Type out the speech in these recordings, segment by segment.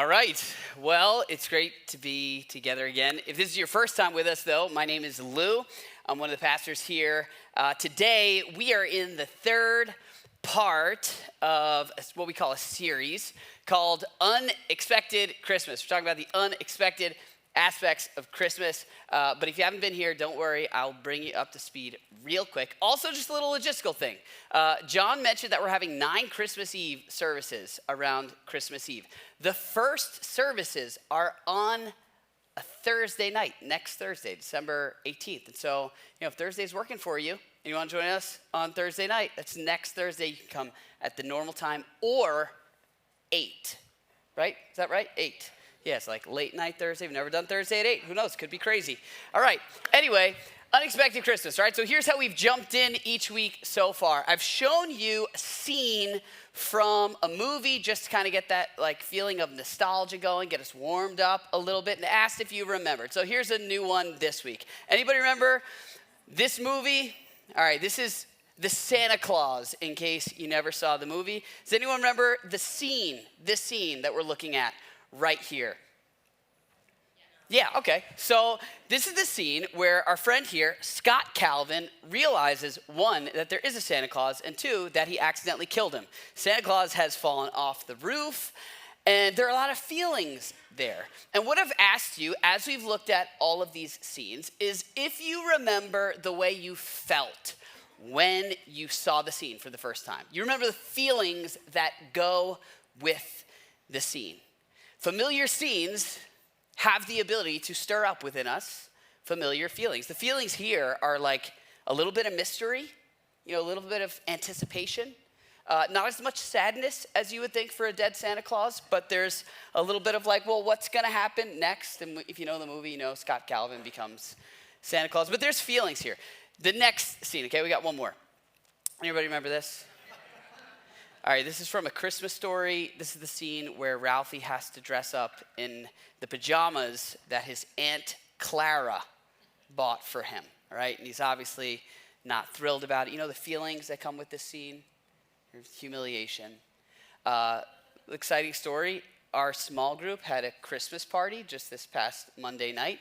All right. Well, it's great to be together again. If this is your first time with us, though, my name is Lou. I'm one of the pastors here. Today, we are in the third part of what we call a series called Unexpected Christmas. We're talking about the unexpected aspects of Christmas. But if you haven't been here, don't worry. I'll bring you up to speed real quick. Also, just a little logistical thing. John mentioned that we're having 9 Christmas Eve services around Christmas Eve. The first services are on a Thursday night, next Thursday, December 18th. And so, if Thursday's working for you and you want to join us on Thursday night, that's next Thursday. You can come at the normal time or 8, right? Is that right? 8. Yeah, it's like late night Thursday. We've never done Thursday at 8. Who knows? Could be crazy. All right. Anyway, unexpected Christmas, right? So here's how we've jumped in each week so far. I've shown you a scene from a movie just to kind of get that feeling of nostalgia going, get us warmed up a little bit, and asked if you remembered. So here's a new one this week. Anybody remember this movie? All right, this is the Santa Claus, in case you never saw the movie. Does anyone remember this scene that we're looking at right here? Yeah, okay. So this is the scene where our friend here, Scott Calvin, realizes, 1, that there is a Santa Claus, and 2, that he accidentally killed him. Santa Claus has fallen off the roof, and there are a lot of feelings there. And what I've asked you, as we've looked at all of these scenes, is if you remember the way you felt when you saw the scene for the first time. You remember the feelings that go with the scene. Familiar scenes have the ability to stir up within us familiar feelings. The feelings here are like a little bit of mystery, a little bit of anticipation. Not as much sadness as you would think for a dead Santa Claus, but there's a little bit of what's going to happen next? And if you know the movie, Scott Calvin becomes Santa Claus. But there's feelings here. The next scene, okay, we got one more. Anybody remember this? All right, this is from A Christmas Story. This is the scene where Ralphie has to dress up in the pajamas that his Aunt Clara bought for him, all right? And he's obviously not thrilled about it. You know the feelings that come with this scene? There's humiliation. Exciting story. Our small group had a Christmas party just this past Monday night,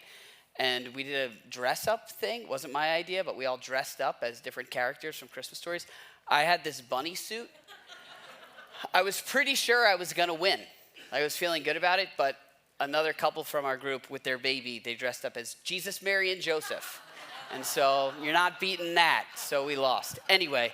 and we did a dress-up thing. It wasn't my idea, but we all dressed up as different characters from Christmas stories. I had this bunny suit. I was pretty sure I was going to win. I was feeling good about it, but another couple from our group with their baby, they dressed up as Jesus, Mary, and Joseph. And so you're not beating that, so we lost. Anyway,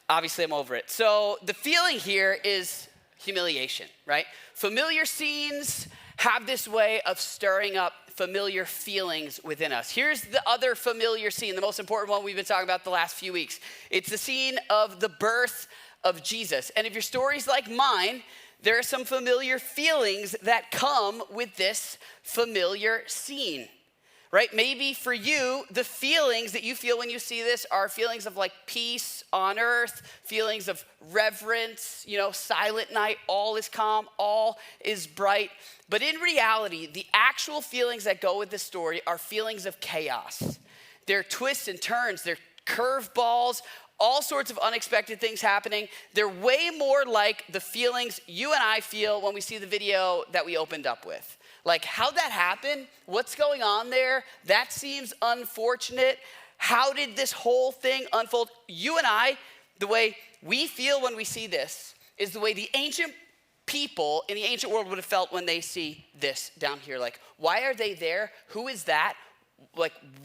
obviously I'm over it. So the feeling here is humiliation, right? Familiar scenes have this way of stirring up familiar feelings within us. Here's the other familiar scene, the most important one we've been talking about the last few weeks. It's the scene of the birth of Jesus. And if your story's like mine, there are some familiar feelings that come with this familiar scene, right? Maybe for you, the feelings that you feel when you see this are feelings of peace on earth, feelings of reverence, silent night, all is calm, all is bright. But in reality, the actual feelings that go with this story are feelings of chaos. They're twists and turns, they're curveballs, all sorts of unexpected things happening. They're way more like the feelings you and I feel when we see the video that we opened up with. How'd that happen? What's going on there? That seems unfortunate. How did this whole thing unfold? You and I, the way we feel when we see this is the way the ancient people in the ancient world would have felt when they see this down here. Why are they there? Who is that?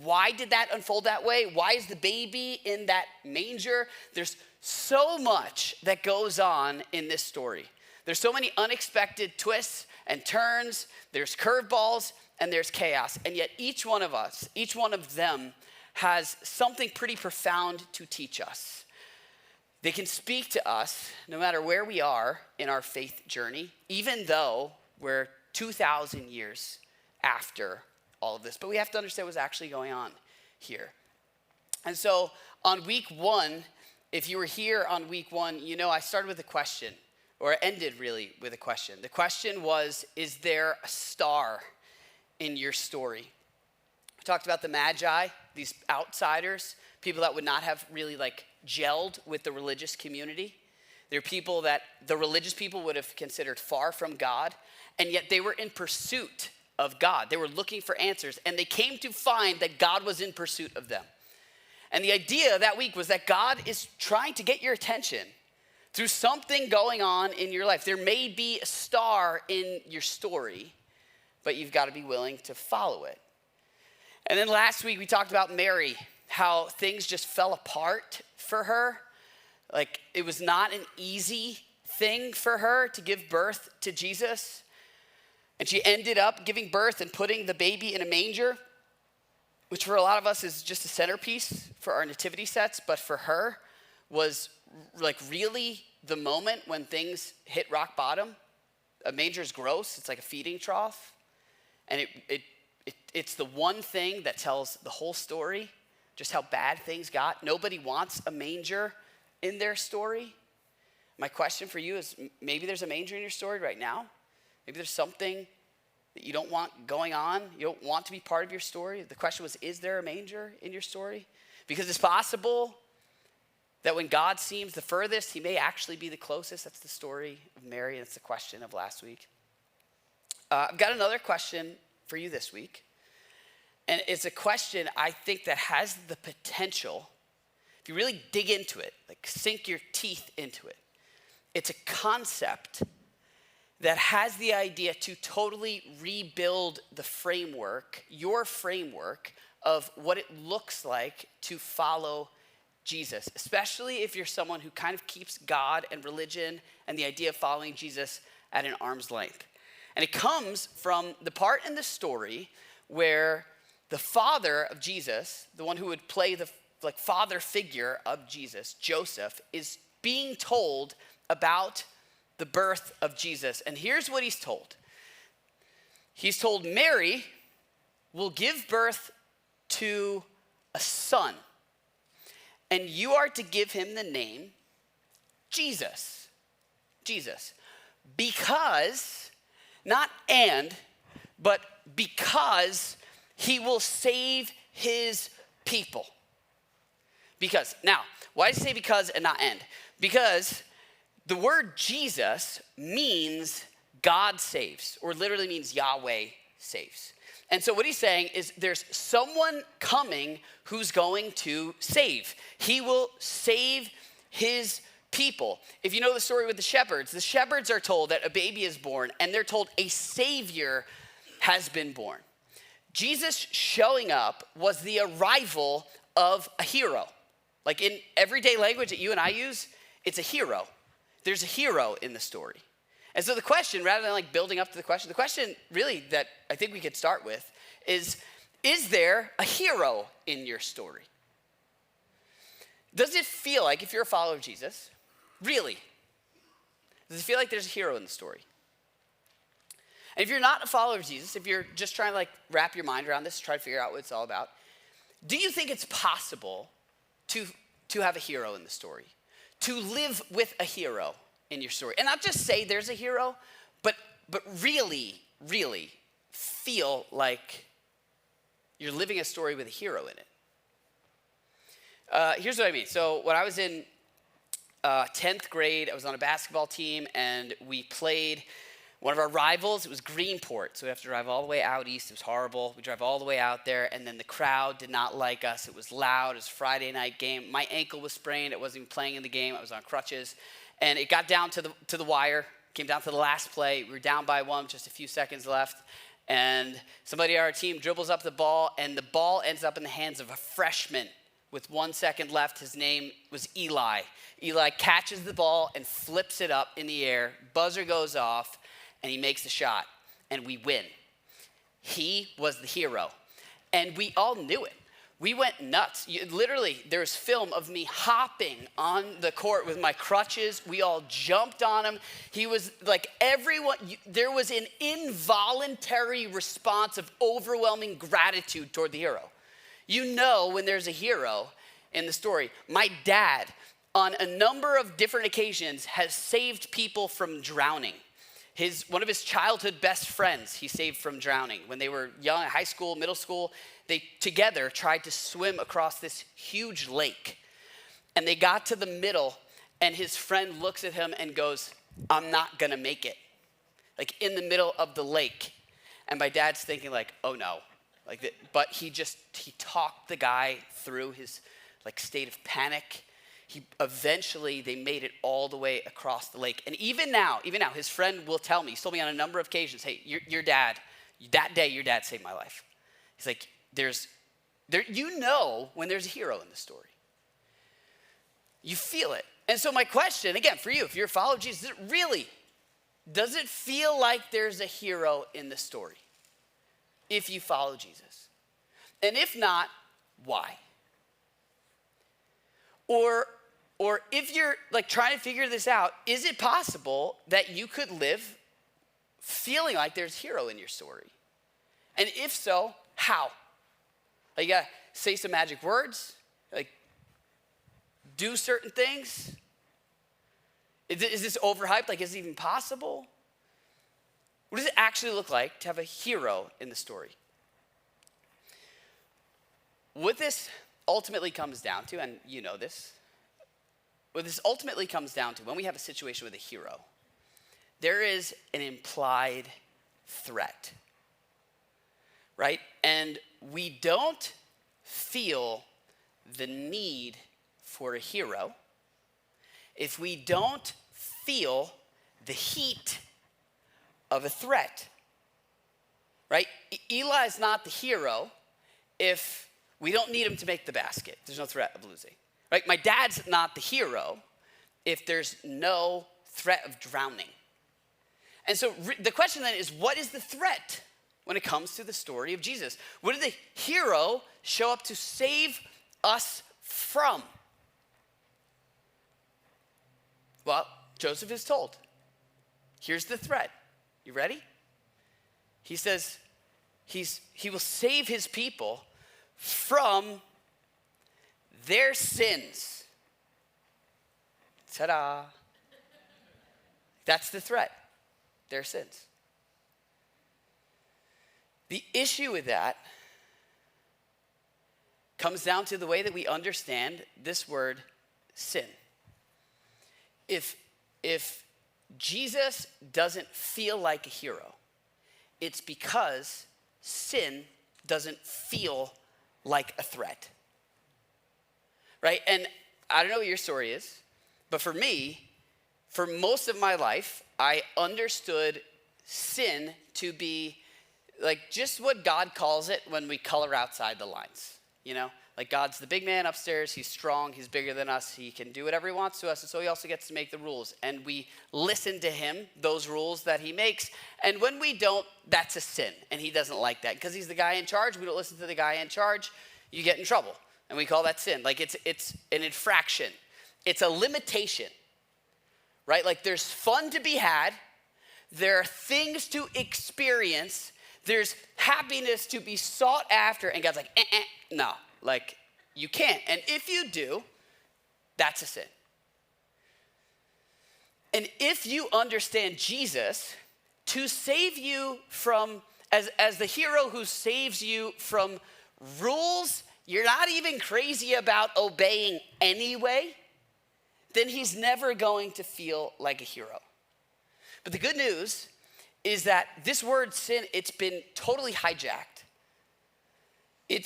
Why did that unfold that way? Why is the baby in that manger? There's so much that goes on in this story. There's so many unexpected twists and turns. There's curveballs and there's chaos. And yet each one of us, each one of them has something pretty profound to teach us. They can speak to us no matter where we are in our faith journey, even though we're 2,000 years after all of this. But we have to understand what's actually going on here. And so on week 1, if you were here on week 1, I started with a question, or ended really with a question. The question was, is there a star in your story? We talked about the Magi, these outsiders, people that would not have really gelled with the religious community. They're people that the religious people would have considered far from God, and yet they were in pursuit of God. They were looking for answers, and they came to find that God was in pursuit of them. And the idea that week was that God is trying to get your attention through something going on in your life. There may be a star in your story, but you've got to be willing to follow it. And then last week we talked about Mary, how things just fell apart for her. Like, it was not an easy thing for her to give birth to Jesus. And she ended up giving birth and putting the baby in a manger, which for a lot of us is just a centerpiece for our nativity sets, but for her was like really the moment when things hit rock bottom. A manger is gross. It's like a feeding trough. And it's the one thing that tells the whole story, just how bad things got. Nobody wants a manger in their story. My question for you is, maybe there's a manger in your story right now. Maybe there's something that you don't want going on. You don't want to be part of your story. The question was, is there a manger in your story? Because it's possible that when God seems the furthest, he may actually be the closest. That's the story of Mary, and it's the question of last week. I've got another question for you this week. And it's a question I think that has the potential, if you really dig into it, like sink your teeth into it, it's a concept that has the idea to totally rebuild the framework, your framework of what it looks like to follow Jesus, especially if you're someone who kind of keeps God and religion and the idea of following Jesus at an arm's length. And it comes from the part in the story where the father of Jesus, the one who would play the father figure of Jesus, Joseph, is being told about the birth of Jesus. And here's what he's told. He's told Mary will give birth to a son, and you are to give him the name Jesus. Jesus. Because, not and, but because he will save his people. Because, now, why does he say because and not and? Because the word Jesus means God saves, or literally means Yahweh saves. And so what he's saying is there's someone coming who's going to save. He will save his people. If you know the story with the shepherds are told that a baby is born, and they're told a savior has been born. Jesus showing up was the arrival of a hero. Like in everyday language that you and I use, it's a hero. There's a hero in the story. And so the question, rather than like building up to the question really that I think we could start with is there a hero in your story? Does it feel like, if you're a follower of Jesus, really, does it feel like there's a hero in the story? And if you're not a follower of Jesus, if you're just trying to like wrap your mind around this, try to figure out what it's all about, do you think it's possible to have a hero in the story? To live with a hero in your story? And not just say there's a hero, but really, really feel like you're living a story with a hero in it. Here's what I mean. So when I was in 10th grade, I was on a basketball team, and we played one of our rivals. It was Greenport, so we have to drive all the way out east. It was horrible. We drive all the way out there, and then the crowd did not like us. It was loud. It was a Friday night game. My ankle was sprained. I wasn't even playing in the game. I was on crutches, and it got down to the wire. Came down to the last play. We were down by one, just a few seconds left, and somebody on our team dribbles up the ball, and the ball ends up in the hands of a freshman with 1 second left. His name was Eli. Eli catches the ball and flips it up in the air. Buzzer goes off, and he makes the shot, and we win. He was the hero, and we all knew it. We went nuts. Literally, there's film of me hopping on the court with my crutches. We all jumped on him. He was like everyone. There was an involuntary response of overwhelming gratitude toward the hero. You know when there's a hero in the story. My dad, on a number of different occasions, has saved people from drowning. One of his childhood best friends, he saved from drowning. When they were young, high school, middle school, they together tried to swim across this huge lake. And they got to the middle, and his friend looks at him and goes, I'm not gonna make it. Like in the middle of the lake. And my dad's thinking like, oh no. But he talked the guy through his like state of panic. Eventually they made it all the way across the lake. And even now, his friend will tell me, he's told me on a number of occasions, hey, your dad, that day your dad saved my life. He's like, you know when there's a hero in the story. You feel it. And so my question, again, for you, if you're a follower of Jesus, does it feel like there's a hero in the story if you follow Jesus? And if not, why? Or if you're like trying to figure this out, is it possible that you could live feeling like there's a hero in your story? And if so, how? Like you gotta say some magic words, like do certain things. Is this overhyped? Like, is it even possible? What does it actually look like to have a hero in the story? What this ultimately comes down to, and you know this, what this ultimately comes down to when we have a situation with a hero, there is an implied threat, right? And we don't feel the need for a hero if we don't feel the heat of a threat, right? Eli's not the hero if we don't need him to make the basket. There's no threat of losing, right? My dad's not the hero if there's no threat of drowning. And so the question then is, what is the threat when it comes to the story of Jesus? What did the hero show up to save us from? Well, Joseph is told, here's the threat. You ready? He says he will save his people from their sins. Ta-da. That's the threat, their sins. The issue with that comes down to the way that we understand this word sin. If Jesus doesn't feel like a hero, it's because sin doesn't feel like a threat, right? And I don't know what your story is, but for me, for most of my life, I understood sin to be like just what God calls it when we color outside the lines, you know? Like God's the big man upstairs, he's strong, he's bigger than us, he can do whatever he wants to us, and so he also gets to make the rules. And we listen to him, those rules that he makes, and when we don't, that's a sin, and he doesn't like that. Because he's the guy in charge, we don't listen to the guy in charge, you get in trouble. And we call that sin. Like it's an infraction. It's a limitation, right? Like there's fun to be had, there are things to experience, there's happiness to be sought after, and God's like, no. Like, you can't. And if you do, that's a sin. And if you understand Jesus to save you from, as the hero who saves you from rules you're not even crazy about obeying anyway, then he's never going to feel like a hero. But the good news is that this word sin, it's been totally hijacked.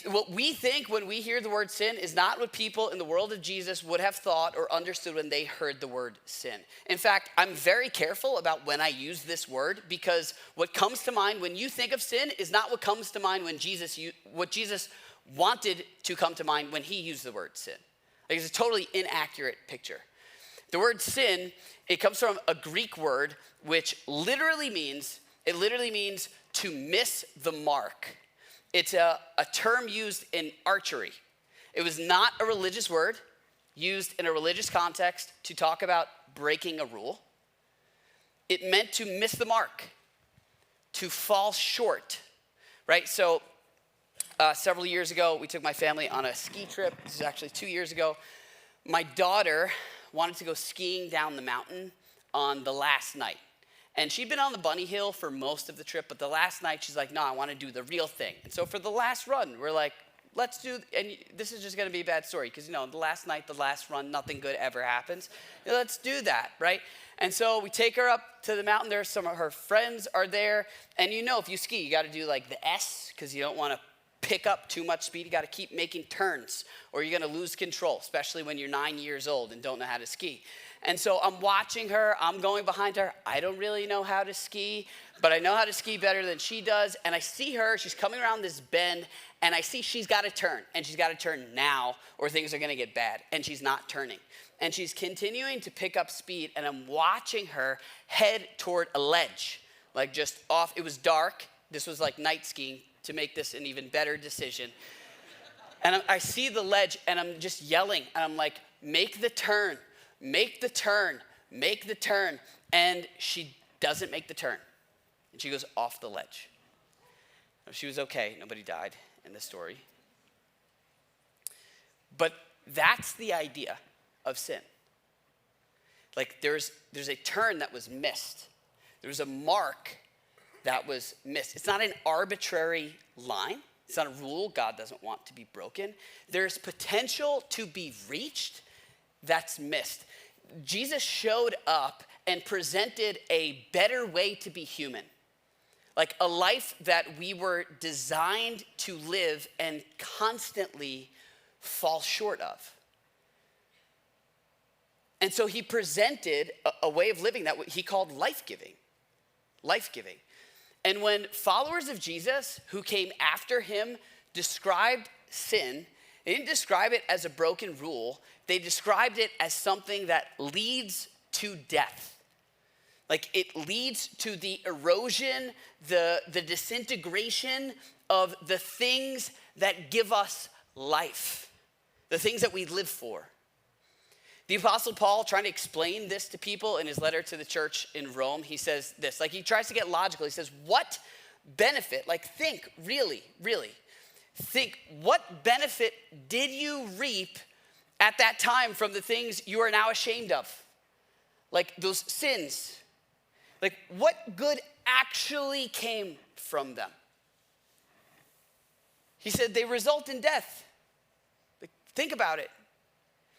What we think when we hear the word sin is not what people in the world of Jesus would have thought or understood when they heard the word sin. In fact, I'm very careful about when I use this word because what comes to mind when you think of sin is not what comes to mind when what Jesus wanted to come to mind when he used the word sin. Like it's a totally inaccurate picture. The word sin, it comes from a Greek word which literally means to miss the mark. It's a term used in archery. It was not a religious word used in a religious context to talk about breaking a rule. It meant to miss the mark, to fall short, right? So several years ago, we took my family on a ski trip. This is actually 2 years ago. My daughter wanted to go skiing down the mountain on the last night. And she'd been on the bunny hill for most of the trip, but the last night she's like, no, I want to do the real thing. And so for the last run, we're like, let's do, and this is just going to be a bad story because, the last night, the last run, nothing good ever happens. Let's do that, right? And so we take her up to the mountain. There, some of her friends are there. And if you ski, you got to do like the S because you don't want to pick up too much speed. You got to keep making turns or you're going to lose control, especially when you're 9 years old and don't know how to ski. And so I'm watching her. I'm going behind her. I don't really know how to ski, but I know how to ski better than she does. And I see her. She's coming around this bend, and I see she's got to turn. And she's got to turn now or things are going to get bad. And she's not turning. And she's continuing to pick up speed, and I'm watching her head toward a ledge, like just off. It was dark. This was like night skiing to make this an even better decision. And I see the ledge, and I'm just yelling. And I'm like, make the turn. Make the turn, make the turn. And she doesn't make the turn. And she goes off the ledge. She was okay. Nobody died in the story. But that's the idea of sin. Like there's a turn that was missed. There's a mark that was missed. It's not an arbitrary line. It's not a rule God doesn't want to be broken. There's potential to be reached that's missed. Jesus showed up and presented a better way to be human. Like a life that we were designed to live and constantly fall short of. And so he presented a way of living that he called life-giving. Life-giving. And when followers of Jesus who came after him described sin, they didn't describe it as a broken rule. They described it as something that leads to death. Like it leads to the erosion, the disintegration of the things that give us life, the things that we live for. The Apostle Paul, trying to explain this to people in his letter to the church in Rome, he says this, like he tries to get logical. He says, what benefit, like think, really, think, what benefit did you reap at that time from the things you are now ashamed of? Like those sins. Like what good actually came from them? He said they result in death. Like, think about it.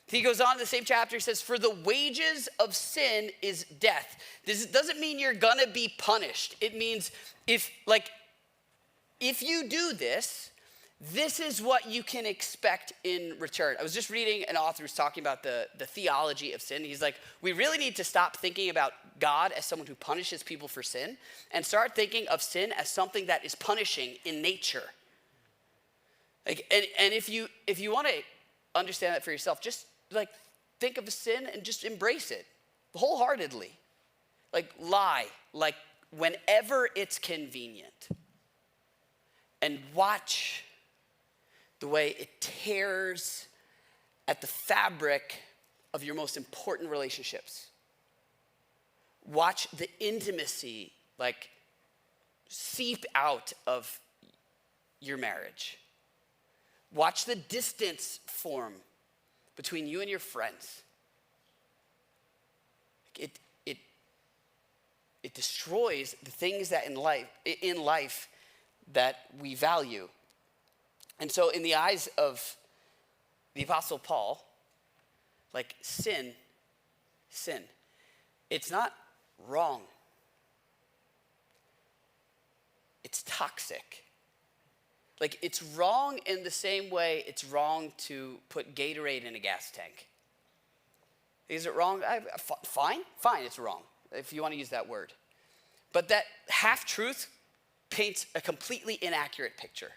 He goes on in the same chapter, he says, for the wages of sin is death. This doesn't mean you're gonna be punished. It means if you do this, this is what you can expect in return. I was just reading an author who's talking about the theology of sin. He's like, we really need to stop thinking about God as someone who punishes people for sin and start thinking of sin as something that is punishing in nature. Like, and if you want to understand that for yourself, just like think of a sin and just embrace it wholeheartedly. Like lie, like whenever it's convenient. And watch the way it tears at the fabric of your most important relationships. Watch the intimacy like seep out of your marriage. Watch the distance form between you and your friends. It destroys the things that in life that we value. And so in the eyes of the Apostle Paul, like sin, it's not wrong. It's toxic. Like it's wrong in the same way it's wrong to put Gatorade in a gas tank. Is it wrong? Fine, it's wrong, if you want to use that word. But that half-truth paints a completely inaccurate picture.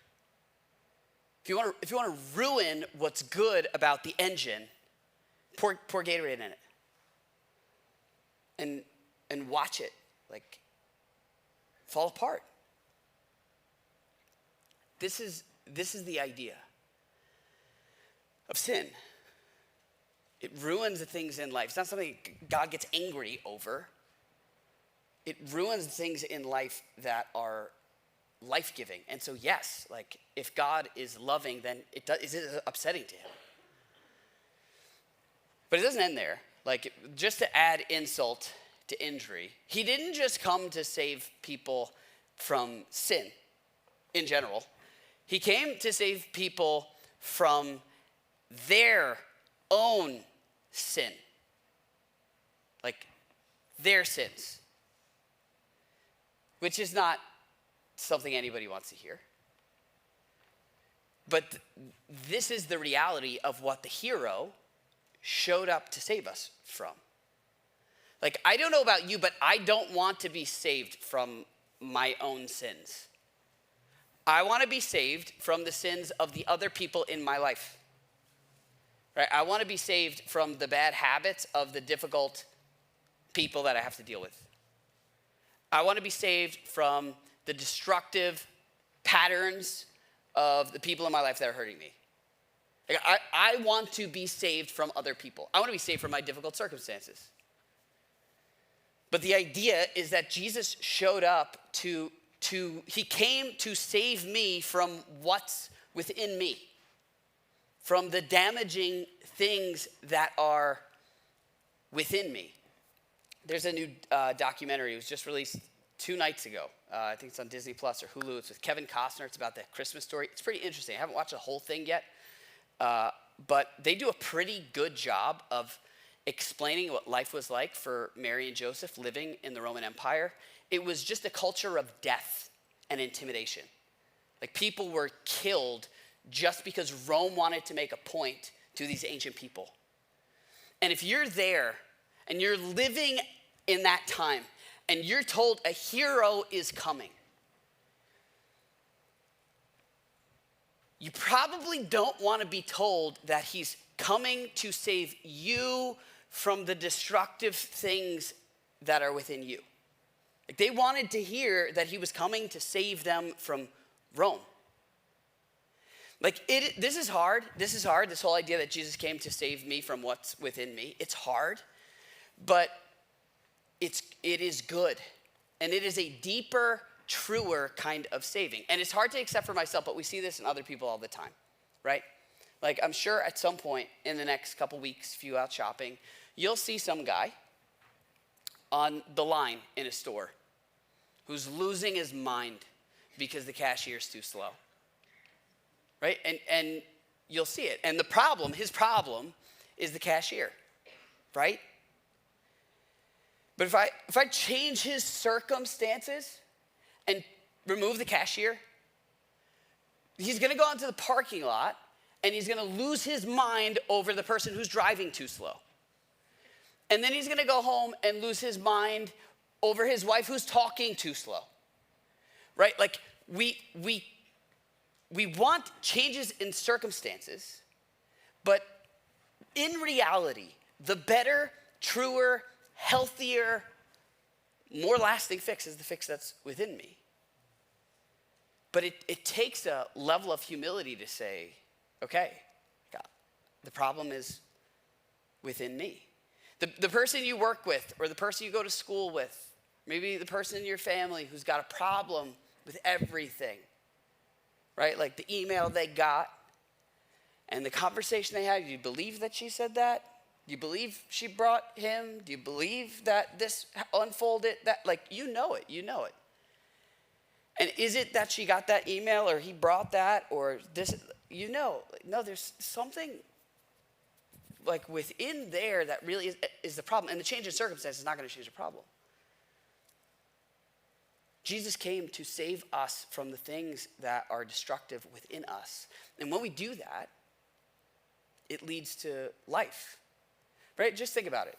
If you want to ruin what's good about the engine, pour Gatorade in it. And watch it like fall apart. This is the idea of sin. It ruins the things in life. It's not something God gets angry over. It ruins the things in life that are life-giving. And so yes, like if God is loving, then it is upsetting to him. But it doesn't end there. Like just to add insult to injury, he didn't just come to save people from sin in general. He came to save people from their own sin. Like their sins. Which is not something anybody wants to hear. But this is the reality of what the hero showed up to save us from. Like, I don't know about you, but I don't want to be saved from my own sins. I want to be saved from the sins of the other people in my life. Right? I want to be saved from the bad habits of the difficult people that I have to deal with. I want to be saved from the destructive patterns of the people in my life that are hurting me. Like, I want to be saved from other people. I want to be saved from my difficult circumstances. But the idea is that Jesus showed up he came to save me from what's within me, from the damaging things that are within me. There's a new documentary. It was just released 2 nights ago. I think it's on Disney Plus or Hulu. It's with Kevin Costner. It's about the Christmas story. It's pretty interesting. I haven't watched the whole thing yet. But they do a pretty good job of explaining what life was like for Mary and Joseph living in the Roman Empire. It was just a culture of death and intimidation. Like, people were killed just because Rome wanted to make a point to these ancient people. And if you're there and you're living in that time and you're told a hero is coming, you probably don't want to be told that he's coming to save you from the destructive things that are within you. Like, they wanted to hear that he was coming to save them from Rome. Like, this is hard. This whole idea that Jesus came to save me from what's within me. It's hard, but it is good. And it is a deeper, truer kind of saving. And it's hard to accept for myself, but we see this in other people all the time, right? Like, I'm sure at some point in the next couple weeks, if you out shopping, you'll see some guy on the line in a store who's losing his mind because the cashier's too slow, right? And you'll see it. And his problem is the cashier, right? But if I change his circumstances and remove the cashier, he's going to go into the parking lot and he's going to lose his mind over the person who's driving too slow. And then he's going to go home and lose his mind over his wife who's talking too slow. Right? Like, we want changes in circumstances, but in reality, the better, truer, healthier, more lasting fix is the fix that's within me. But it takes a level of humility to say, okay, God, the problem is within me. The person you work with, or the person you go to school with, maybe the person in your family who's got a problem with everything, right? Like the email they got and the conversation they had. Do you believe that she said that? Do you believe she brought him? Do you believe that this unfolded? That, like, you know it. And is it that she got that email or he brought that or this? No, there's something like within there that really is the problem. And the change in circumstances is not going to change the problem. Jesus came to save us from the things that are destructive within us. And when we do that, it leads to life. Right? Just think about it.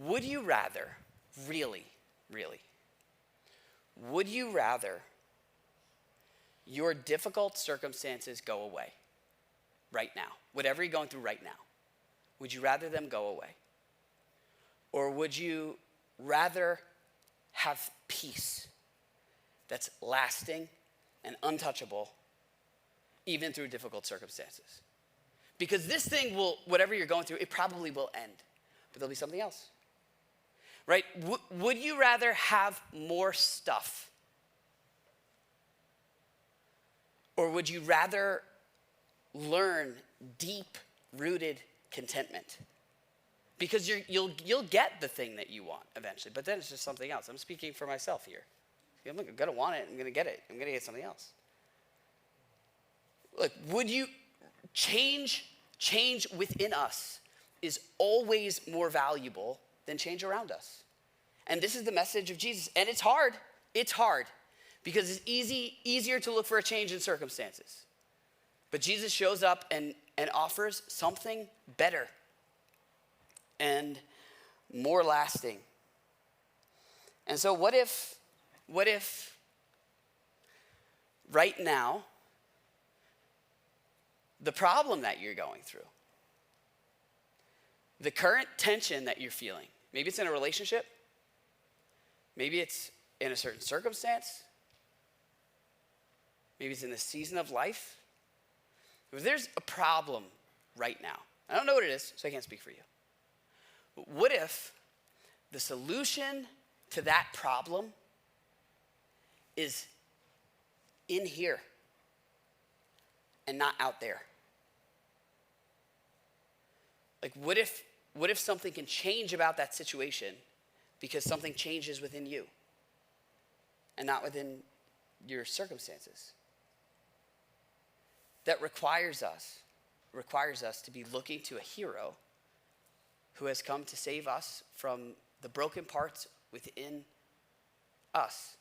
Would you rather, really, would you rather your difficult circumstances go away right now? Whatever you're going through right now, would you rather them go away? Or would you rather have peace that's lasting and untouchable even through difficult circumstances? Because this thing whatever you're going through, it probably will end, but there'll be something else, right? Would you rather have more stuff? Or would you rather learn deep-rooted contentment? Because you'll get the thing that you want eventually, but then it's just something else. I'm speaking for myself here. I'm going to want it. I'm going to get it. I'm going to get something else. Like, would you change within us is always more valuable than change around us. And this is the message of Jesus. And it's hard. It's hard because it's easier to look for a change in circumstances. But Jesus shows up and offers something better and more lasting. And so what if right now, the problem that you're going through, the current tension that you're feeling, maybe it's in a relationship, maybe it's in a certain circumstance, maybe it's in the season of life. If there's a problem right now, I don't know what it is, so I can't speak for you. But what if the solution to that problem is in here and not out there? Like, what if something can change about that situation because something changes within you and not within your circumstances? That requires us to be looking to a hero who has come to save us from the broken parts within us.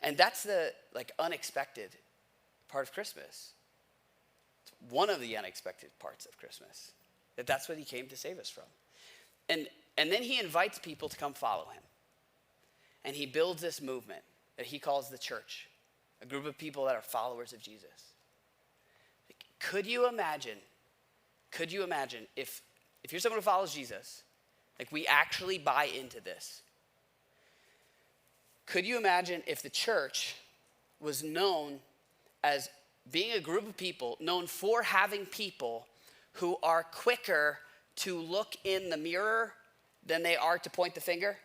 And that's the unexpected part of Christmas. It's one of the unexpected parts of Christmas. That's what he came to save us from. And then he invites people to come follow him. And he builds this movement that he calls the church, a group of people that are followers of Jesus. Could you imagine if you're someone who follows Jesus, we actually buy into this? Could you imagine if the church was known as being a group of people, known for having people who are quicker to look in the mirror than they are to point the finger?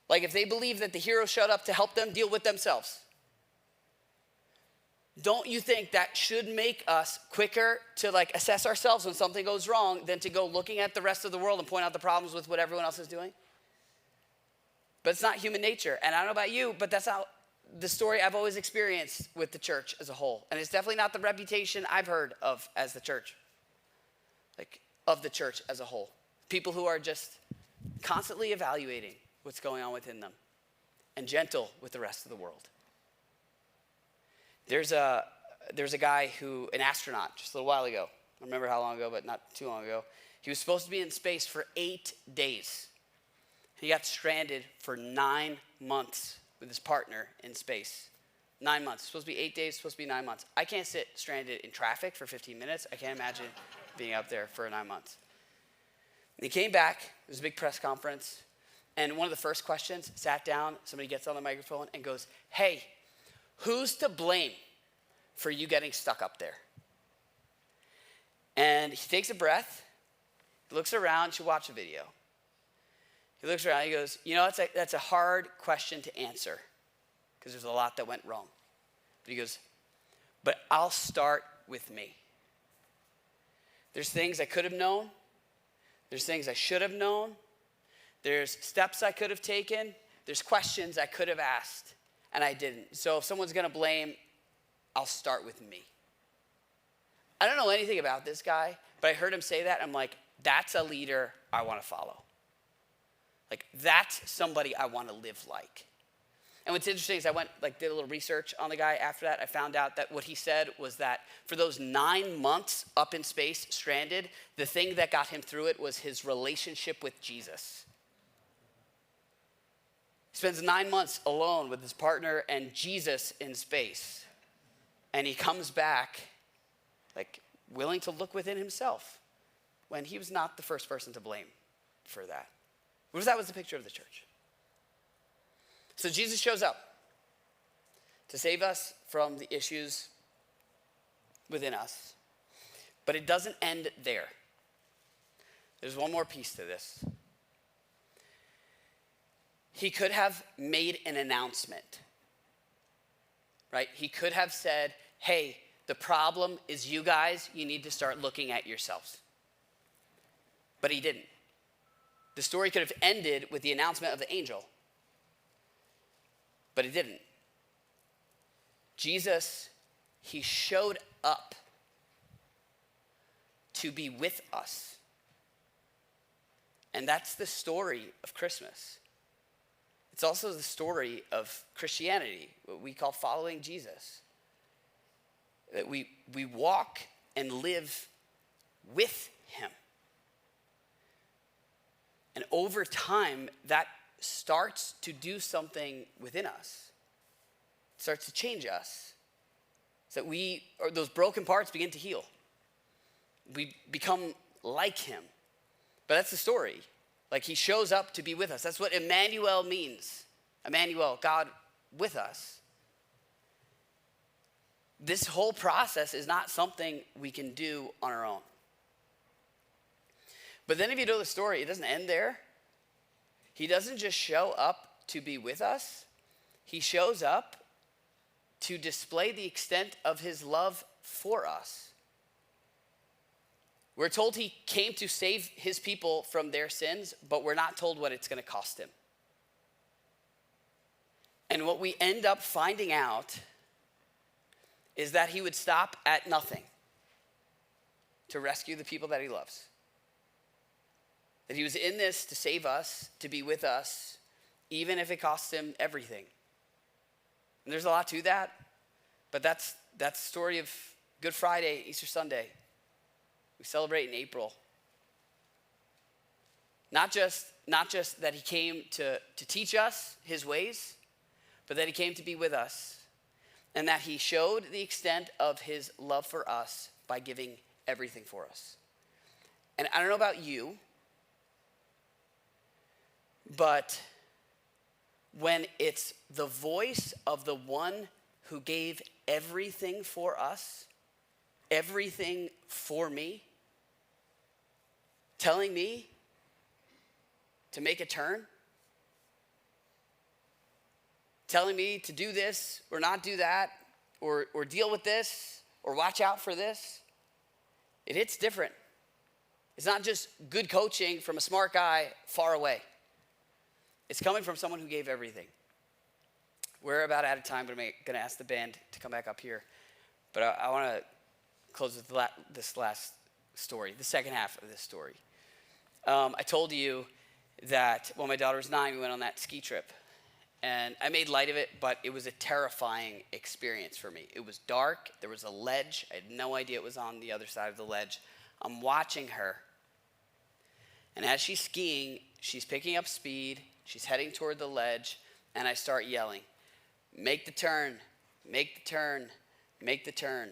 Like if they believe that the hero showed up to help them deal with themselves. Don't you think that should make us quicker to assess ourselves when something goes wrong than to go looking at the rest of the world and point out the problems with what everyone else is doing? But it's not human nature. And I don't know about you, but that's how the story I've always experienced with the church as a whole. And it's definitely not the reputation I've heard of as the church, of the church as a whole. People who are just constantly evaluating what's going on within them and gentle with the rest of the world. There's a guy an astronaut, just a little while ago. I don't remember how long ago, but not too long ago. He was supposed to be in space for 8 days. He got stranded for 9 months with his partner in space. 9 months. It's supposed to be 8 days, supposed to be 9 months. I can't sit stranded in traffic for 15 minutes. I can't imagine being out there for 9 months. And he came back. It was a big press conference. And one of the first questions, sat down, somebody gets on the microphone and goes, "Hey, who's to blame for you getting stuck up there?" And he takes a breath. He looks around. You should watch the video. He looks around. He goes, that's a hard question to answer because there's a lot that went wrong. But he goes, but I'll start with me. There's things I could have known. There's things I should have known. There's steps I could have taken. There's questions I could have asked, and I didn't. So if someone's going to blame, I'll start with me. I don't know anything about this guy, but I heard him say that. I'm like, that's a leader I want to follow. That's somebody I want to live like. And what's interesting is I went, did a little research on the guy after that. I found out that what he said was that for those 9 months up in space, stranded, the thing that got him through it was his relationship with Jesus. He spends 9 months alone with his partner and Jesus in space. And he comes back, willing to look within himself when he was not the first person to blame for that. What if that was the picture of the church? So Jesus shows up to save us from the issues within us. But it doesn't end there. There's one more piece to this. He could have made an announcement, right? He could have said, hey, the problem is you guys, you need to start looking at yourselves. But he didn't. The story could have ended with the announcement of the angel. But it didn't. Jesus, he showed up to be with us. And that's the story of Christmas. It's also the story of Christianity, what we call following Jesus. That we walk and live with him. And over time, that starts to do something within us. It starts to change us. So that those broken parts begin to heal. We become like him. But that's the story. Like he shows up to be with us. That's what Emmanuel means. Emmanuel, God with us. This whole process is not something we can do on our own. But then if you know the story, it doesn't end there. He doesn't just show up to be with us. He shows up to display the extent of his love for us. We're told he came to save his people from their sins, but we're not told what it's going to cost him. And what we end up finding out is that he would stop at nothing to rescue the people that he loves. That he was in this to save us, to be with us, even if it costs him everything. And there's a lot to that, but that's the story of Good Friday, Easter Sunday. We celebrate in April. Not just that he came to teach us his ways, but that he came to be with us. And that he showed the extent of his love for us by giving everything for us. And I don't know about you, but when it's the voice of the one who gave everything for us, everything for me, telling me to make a turn, telling me to do this or not do that, or deal with this, or watch out for this, it hits different. It's not just good coaching from a smart guy far away. It's coming from someone who gave everything. We're about out of time, but I'm going to ask the band to come back up here. But I want to close with this last story, the second half of this story. I told you that when my daughter was 9, we went on that ski trip. And I made light of it, but it was a terrifying experience for me. It was dark. There was a ledge. I had no idea it was on the other side of the ledge. I'm watching her. And as she's skiing, she's picking up speed. She's heading toward the ledge. And I start yelling, make the turn, make the turn, make the turn.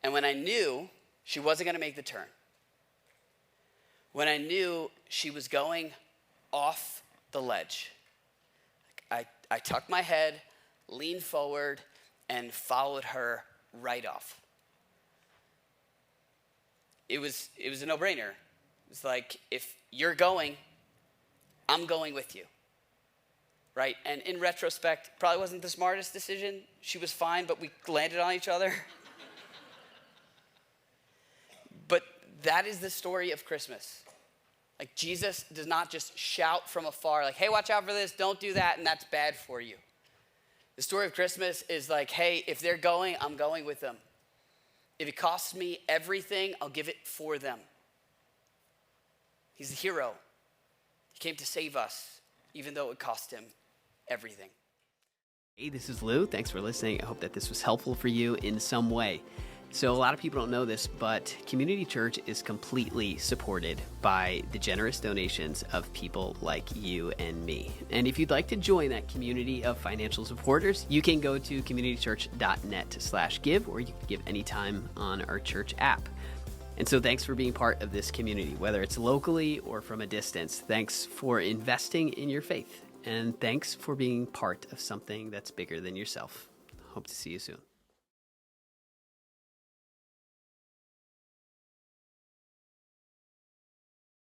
And when I knew she wasn't going to make the turn, when I knew she was going off the ledge, I tucked my head, leaned forward, and followed her right off. It was a no-brainer. It was like, if you're going, I'm going with you, right? And in retrospect, probably wasn't the smartest decision. She was fine, but we landed on each other. But that is the story of Christmas. Like, Jesus does not just shout from afar, like, hey, watch out for this, don't do that, and that's bad for you. The story of Christmas is like, hey, if they're going, I'm going with them. If it costs me everything, I'll give it for them. He's the hero. He came to save us, even though it cost him everything. Hey, this is Lou. Thanks for listening. I hope that this was helpful for you in some way. So a lot of people don't know this, but Community Church is completely supported by the generous donations of people like you and me. And if you'd like to join that community of financial supporters, you can go to communitychurch.net/give, or you can give anytime on our church app. And so thanks for being part of this community, whether it's locally or from a distance. Thanks for investing in your faith. And thanks for being part of something that's bigger than yourself. Hope to see you soon.